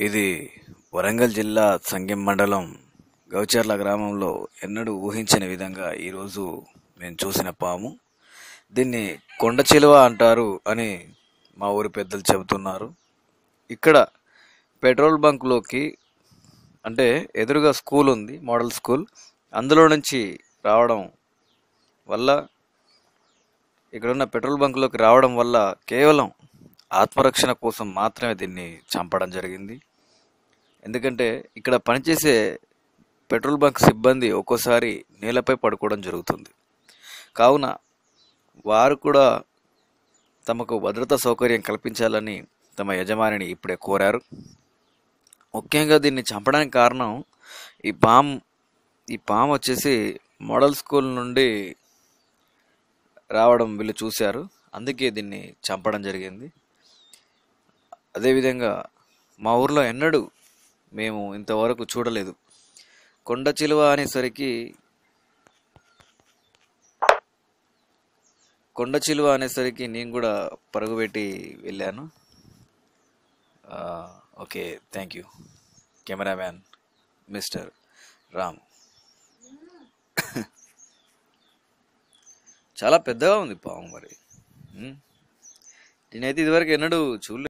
ఇది వరంగల్ జిల్లా సంగెం మండలం గౌచర్ల గ్రామంలో ఎన్నడూ ఊహించని విధంగా ఈరోజు మేము చూసిన పాము. దీన్ని కొండ చిలువ అంటారు అని మా ఊరి పెద్దలు చెబుతున్నారు. ఇక్కడ పెట్రోల్ బంక్లోకి అంటే ఎదురుగా స్కూల్ ఉంది, మోడల్ స్కూల్. అందులో నుంచి రావడం వల్ల ఇక్కడున్న పెట్రోల్ బంక్లోకి రావడం వల్ల కేవలం ఆత్మరక్షణ కోసం మాత్రమే దీన్ని చంపడం జరిగింది. ఎందుకంటే ఇక్కడ పనిచేసే పెట్రోల్ బంక్ సిబ్బంది ఒక్కోసారి నేలపై పడుకోవడం జరుగుతుంది. కావున వారు కూడా తమకు భద్రతా సౌకర్యం కల్పించాలని తమ యజమానిని ఇప్పుడే కోరారు. ముఖ్యంగా దీన్ని చంపడానికి కారణం ఈ పాము వచ్చేసి మోడల్ స్కూల్ నుండి రావడం వీళ్ళు చూశారు, అందుకే దీన్ని చంపడం జరిగింది. అదేవిధంగా మా ఊర్లో ఎన్నడూ మేము ఇంతవరకు చూడలేదు. కొండ చిలువ అనేసరికి నేను కూడా పరుగు పెట్టి వెళ్ళాను. Okay, thank you cameraman mister Ram. చాలా పెద్దగా ఉంది పాము. మరి నేనైతే ఇదివరకు ఎన్నడూ చూడలేదు.